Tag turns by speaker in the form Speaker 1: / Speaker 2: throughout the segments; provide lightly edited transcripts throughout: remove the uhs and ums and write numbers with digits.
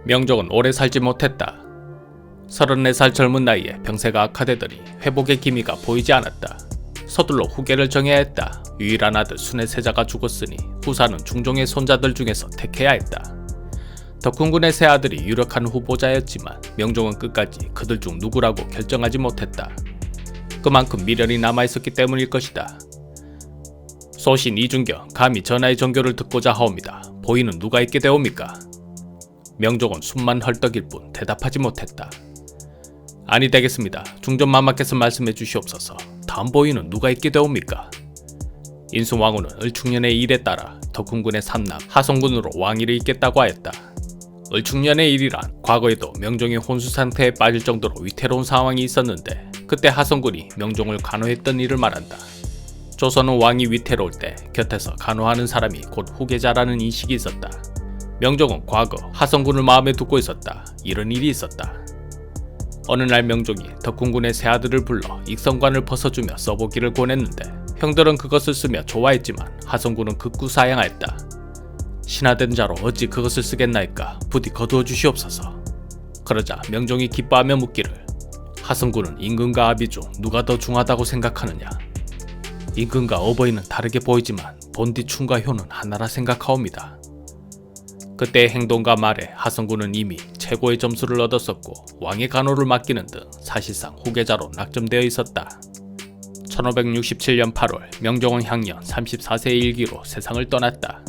Speaker 1: 명종은 오래 살지 못했다. 34살 젊은 나이에 병세가 악화되더니 회복의 기미가 보이지 않았다. 서둘러 후계를 정해야 했다. 유일한 아들 순의세자가 죽었으니 후사는 중종의 손자들 중에서 택해야 했다. 덕훈군의 세 아들이 유력한 후보자였지만 명종은 끝까지 그들 중 누구라고 결정하지 못했다. 그만큼 미련이 남아있었기 때문일 것이다. 소신 이중경 감히 전하의 전교를 듣고자 하옵니다. 보이는 누가 있게 되옵니까? 명종은 숨만 헐떡일 뿐 대답하지 못했다. 아니 되겠습니다. 중전마마께서 말씀해 주시옵소서. 다음 보이는 누가 있게 되옵니까? 인순왕후는 을충년의 일에 따라 덕훈군의 삼남 하성군으로 왕위를 잇겠다고 하였다. 을충년의 일이란 과거에도 명종이 혼수 상태에 빠질 정도로 위태로운 상황이 있었는데 그때 하성군이 명종을 간호했던 일을 말한다. 조선은 왕이 위태로울 때 곁에서 간호하는 사람이 곧 후계자라는 인식이 있었다. 명종은 과거 하성군을 마음에 두고 있었다. 이런 일이 있었다. 어느 날 명종이 덕훈군의 세 아들을 불러 익성관을 벗어주며 써보기를 권했는데 형들은 그것을 쓰며 좋아했지만 하성군은 극구 사양하였다. 신하된 자로 어찌 그것을 쓰겠나이까 부디 거두어 주시옵소서. 그러자 명종이 기뻐하며 묻기를 하성군은 임금과 아비 중 누가 더 중하다고 생각하느냐. 임금과 어버이는 다르게 보이지만 본디 춘과 효는 하나라 생각하옵니다. 그때의 행동과 말에 하성군은 이미 최고의 점수를 얻었었고 왕의 간호를 맡기는 등 사실상 후계자로 낙점되어 있었다. 1567년 8월 명종은 향년 34세의 일기로 세상을 떠났다.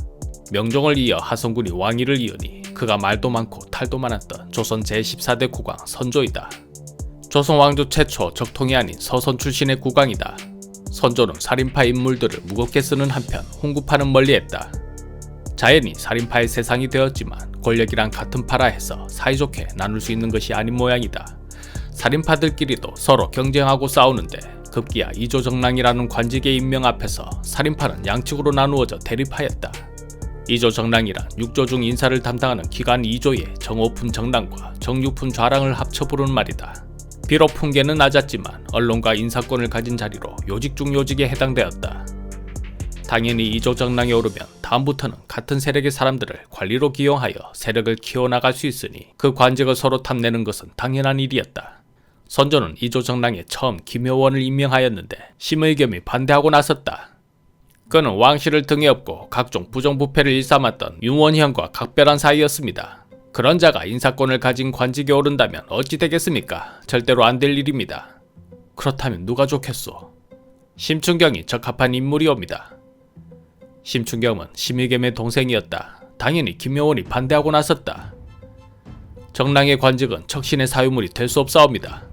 Speaker 1: 명종을 이어 하성군이 왕위를 이으니 그가 말도 많고 탈도 많았던 조선 제14대 국왕 선조이다. 조선 왕조 최초 적통이 아닌 서선 출신의 국왕이다. 선조는 살인파 인물들을 무겁게 쓰는 한편 홍구파는 멀리했다. 자연히 살인파의 세상이 되었지만 권력이란 같은 파라 해서 사이좋게 나눌 수 있는 것이 아닌 모양이다. 살인파들끼리도 서로 경쟁하고 싸우는데 급기야 이조정랑이라는 관직의 임명 앞에서 살인파는 양측으로 나누어져 대립하였다. 이조정랑이란 육조 중 인사를 담당하는 기관 2조의 정오품 정랑과 정육품 좌랑을 합쳐 부르는 말이다. 비록 품계는 낮았지만 언론과 인사권을 가진 자리로 요직 중 요직에 해당되었다. 당연히 이조정랑에 오르면 다음부터는 같은 세력의 사람들을 관리로 기용하여 세력을 키워나갈 수 있으니 그 관직을 서로 탐내는 것은 당연한 일이었다. 선조는 이조정랑에 처음 김효원을 임명하였는데 심의겸이 반대하고 나섰다. 그는 왕실을 등에 업고 각종 부정부패를 일삼았던 윤원현과 각별한 사이였습니다. 그런 자가 인사권을 가진 관직에 오른다면 어찌 되겠습니까? 절대로 안 될 일입니다. 그렇다면 누가 좋겠소? 심춘경이 적합한 인물이옵니다. 심춘경은 심의겸의 동생이었다. 당연히 김효원이 반대하고 나섰다. 정랑의 관직은 척신의 사유물이 될 수 없사옵니다.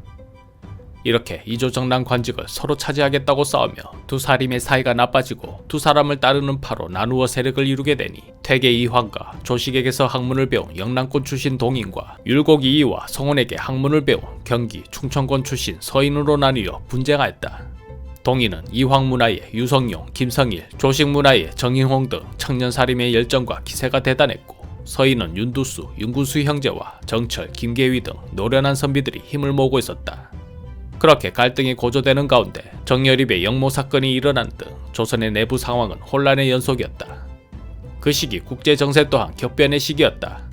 Speaker 1: 이렇게 이조정랑 관직을 서로 차지하겠다고 싸우며 두 사림의 사이가 나빠지고 두 사람을 따르는 파로 나누어 세력을 이루게 되니 퇴계 이황과 조식에게서 학문을 배운 영랑권 출신 동인과 율곡 이이와 성원에게 학문을 배운 경기 충청권 출신 서인으로 나뉘어 분쟁하였다. 동인은 이황문화의 유성용, 김성일, 조식문화의 정인홍 등 청년사림의 열정과 기세가 대단했고 서인은 윤두수, 윤구수 형제와 정철, 김계위 등 노련한 선비들이 힘을 모으고 있었다. 그렇게 갈등이 고조되는 가운데 정여립의 영모 사건이 일어난 등 조선의 내부 상황은 혼란의 연속이었다. 그 시기 국제정세 또한 격변의 시기였다.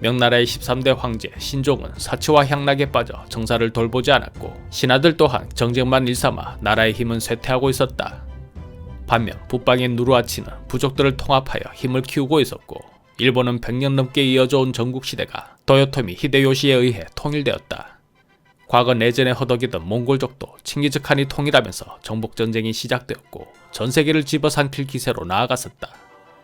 Speaker 1: 명나라의 13대 황제 신종은 사치와 향락에 빠져 정사를 돌보지 않았고 신하들 또한 정쟁만 일삼아 나라의 힘은 쇠퇴하고 있었다. 반면 북방의 누르하치는 부족들을 통합하여 힘을 키우고 있었고 일본은 100년 넘게 이어져 온 전국시대가 도요토미 히데요시에 의해 통일되었다. 과거 내전에 허덕이던 몽골족도 칭기즈칸이 통일하면서 정복전쟁이 시작되었고 전세계를 집어삼킬 기세로 나아갔었다.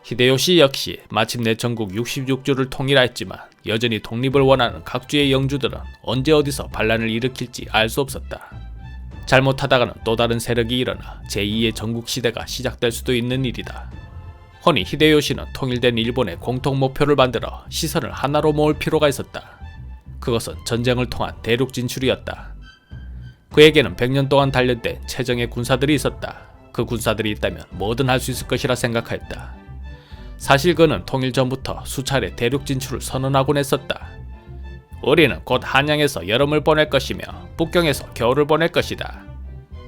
Speaker 1: 히데요시 역시 마침내 전국 66주를 통일하였지만 여전히 독립을 원하는 각주의 영주들은 언제 어디서 반란을 일으킬지 알 수 없었다. 잘못하다가는 또 다른 세력이 일어나 제2의 전국시대가 시작될 수도 있는 일이다. 허니 히데요시는 통일된 일본의 공통 목표를 만들어 시선을 하나로 모을 필요가 있었다. 그것은 전쟁을 통한 대륙 진출이었다. 그에게는 100년 동안 단련된 최정의 군사들이 있었다. 그 군사들이 있다면 뭐든 할 수 있을 것이라 생각하였다. 사실 그는 통일 전부터 수차례 대륙 진출을 선언하곤 했었다. 우리는 곧 한양에서 여름을 보낼 것이며 북경에서 겨울을 보낼 것이다.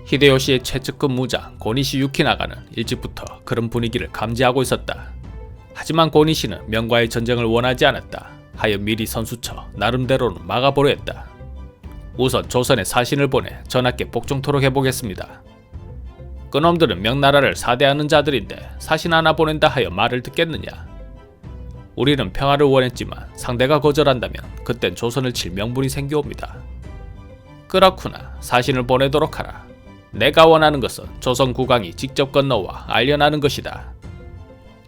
Speaker 1: 히데요시의 최측근 무장 고니시 유키나가는 일찍부터 그런 분위기를 감지하고 있었다. 하지만 고니시는 명과의 전쟁을 원하지 않았다. 하여 미리 선수쳐 나름대로는 막아보려 했다. 우선 조선에 사신을 보내 전하께 복종토록 해보겠습니다. 그놈들은 명나라를 사대하는 자들인데 사신 하나 보낸다 하여 말을 듣겠느냐. 우리는 평화를 원했지만 상대가 거절한다면 그땐 조선을 칠 명분이 생겨옵니다. 그렇구나. 사신을 보내도록 하라. 내가 원하는 것은 조선 국왕이 직접 건너와 알려나는 것이다.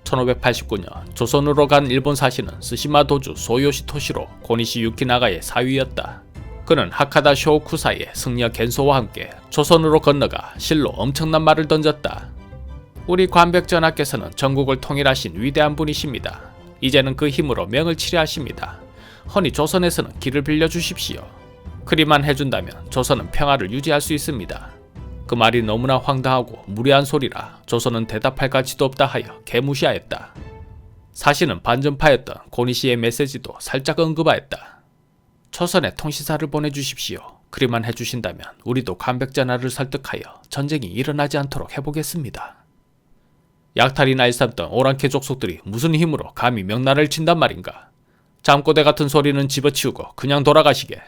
Speaker 1: 1589년 조선으로 간 일본 사신은 스시마 도주 소요시 토시로 고니시 유키나가의 사위였다. 그는 하카다 쇼쿠사의 승려 겐소와 함께 조선으로 건너가 실로 엄청난 말을 던졌다. 우리 관백 전하께서는 전국을 통일하신 위대한 분이십니다. 이제는 그 힘으로 명을 치려하십니다. 허니 조선에서는 길을 빌려주십시오. 그리만 해준다면 조선은 평화를 유지할 수 있습니다. 그 말이 너무나 황당하고 무례한 소리라 조선은 대답할 가치도 없다 하여 개무시하였다. 사신은 반전파였던 고니시의 메시지도 살짝 언급하였다. 조선에 통신사를 보내주십시오. 그리만 해주신다면 우리도 관백전하를 설득하여 전쟁이 일어나지 않도록 해보겠습니다. 약탈이나 일삼던 오랑캐 족속들이 무슨 힘으로 감히 명나라를 친단 말인가. 잠꼬대 같은 소리는 집어치우고 그냥 돌아가시게.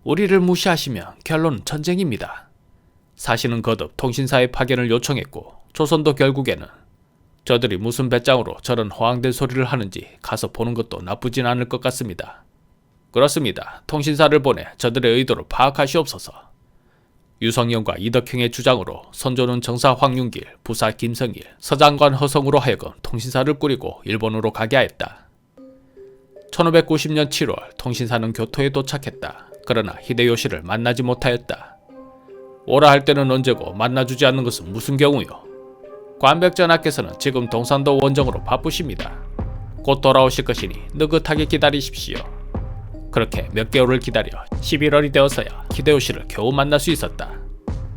Speaker 1: 우리를 무시하시면 결론은 전쟁입니다. 사신은 거듭 통신사의 파견을 요청했고 조선도 결국에는 저들이 무슨 배짱으로 저런 허황된 소리를 하는지 가서 보는 것도 나쁘진 않을 것 같습니다. 그렇습니다. 통신사를 보내 저들의 의도를 파악하시옵소서. 유성룡과 이덕형의 주장으로 선조는 정사 황윤길, 부사 김성일, 서장관 허성으로 하여금 통신사를 꾸리고 일본으로 가게 하였다. 1590년 7월 통신사는 교토에 도착했다. 그러나 히데요시를 만나지 못하였다. 오라 할 때는 언제고 만나주지 않는 것은 무슨 경우요? 관백 전하께서는 지금 동산도 원정으로 바쁘십니다. 곧 돌아오실 것이니 느긋하게 기다리십시오. 그렇게 몇 개월을 기다려 11월이 되어서야 히데요시를 겨우 만날 수 있었다.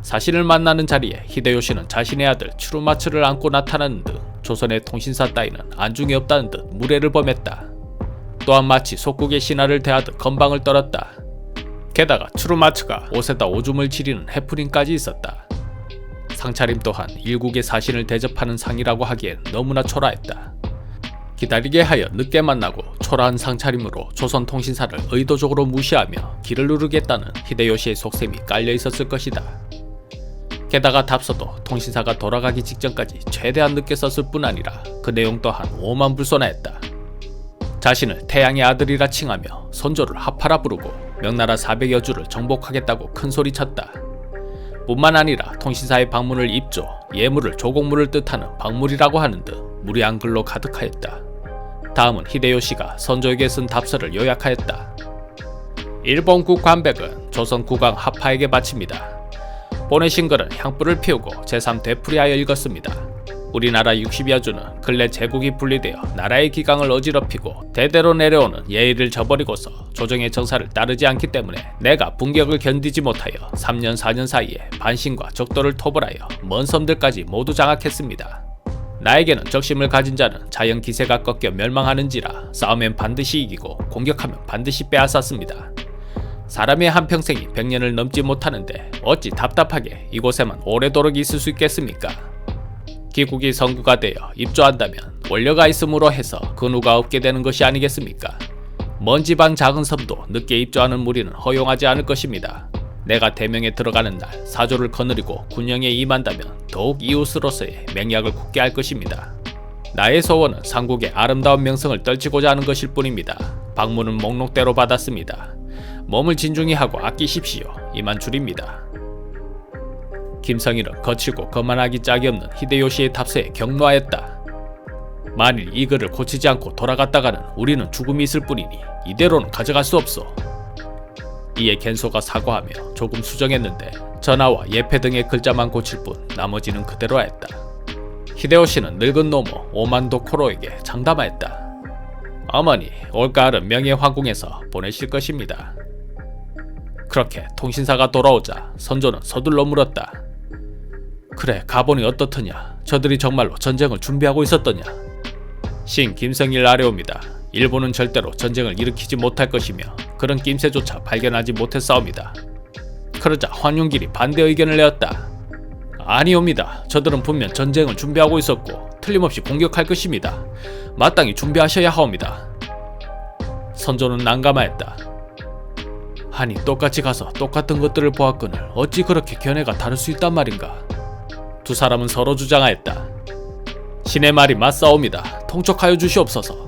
Speaker 1: 사신을 만나는 자리에 히데요시는 자신의 아들 추루마츠를 안고 나타나는 등 조선의 통신사 따위는 안중에 없다는 듯 무례를 범했다. 또한 마치 속국의 신하를 대하듯 건방을 떨었다. 게다가 추루마츠가 옷에다 오줌을 지리는 해프닝까지 있었다. 상차림 또한 일국의 사신을 대접하는 상이라고 하기엔 너무나 초라했다. 기다리게 하여 늦게 만나고 초라한 상차림으로 조선 통신사를 의도적으로 무시하며 길을 누르겠다는 히데요시의 속셈이 깔려 있었을 것이다. 게다가 답서도 통신사가 돌아가기 직전까지 최대한 늦게 썼을 뿐 아니라 그 내용 또한 오만불손하였다. 자신을 태양의 아들이라 칭하며 선조를 하파라 부르고 명나라 400여 주를 정복하겠다고 큰소리쳤다. 뿐만 아니라 통신사의 방문을 입조, 예물을 조공물을 뜻하는 방물이라고 하는 듯 무례한 글로 가득하였다. 다음은 히데요시가 선조에게 쓴 답서를 요약하였다. 일본국 관백은 조선 국왕 하파에게 바칩니다. 보내신 글은 향불을 피우고 제3되풀이하여 읽었습니다. 우리나라 60여 주는 근래 제국이 분리되어 나라의 기강을 어지럽히고 대대로 내려오는 예의를 저버리고서 조정의 정사를 따르지 않기 때문에 내가 분격을 견디지 못하여 3년 4년 사이에 반신과 적도를 토벌하여 먼 섬들까지 모두 장악했습니다. 나에게는 적심을 가진 자는 자연 기세가 꺾여 멸망하는지라 싸우면 반드시 이기고 공격하면 반드시 빼앗았습니다. 사람의 한평생이 100년을 넘지 못하는데 어찌 답답하게 이곳에만 오래도록 있을 수 있겠습니까? 기국이 선구가 되어 입조한다면 원료가 있음으로 해서 근우가 없게 되는 것이 아니겠습니까? 먼 지방 작은 섬도 늦게 입조하는 무리는 허용하지 않을 것입니다. 내가 대명에 들어가는 날 사조를 거느리고 군영에 임한다면 더욱 이웃으로서의 맹약을 굳게 할 것입니다. 나의 소원은 삼국의 아름다운 명성을 떨치고자 하는 것일 뿐입니다. 방문은 목록대로 받았습니다. 몸을 진중히 하고 아끼십시오. 이만 줄입니다. 김성일은 거칠고 거만하기 짝이 없는 히데요시의 답서에 격노하였다. 만일 이 글을 고치지 않고 돌아갔다가는 우리는 죽음이 있을 뿐이니 이대로는 가져갈 수 없소. 이에 겐소가 사과하며 조금 수정했는데 전하와 예패 등의 글자만 고칠 뿐 나머지는 그대로 하였다. 히데요시는 늙은 노모 오만도 코로에게 장담하였다. 어머니, 올가을은 명예황궁에서 보내실 것입니다. 그렇게 통신사가 돌아오자 선조는 서둘러 물었다. 그래, 가보니 어떻더냐? 저들이 정말로 전쟁을 준비하고 있었더냐? 신 김성일 아래옵니다. 일본은 절대로 전쟁을 일으키지 못할 것이며 그런 낌새조차 발견하지 못했사옵니다. 그러자 황윤길이 반대 의견을 내었다. 아니옵니다. 저들은 분명 전쟁을 준비하고 있었고 틀림없이 공격할 것입니다. 마땅히 준비하셔야 하옵니다. 선조는 난감하였다. 아니 똑같이 가서 똑같은 것들을 보았거늘 어찌 그렇게 견해가 다를 수 있단 말인가. 두 사람은 서로 주장하였다. 신의 말이 맞사옵니다. 통촉하여 주시옵소서.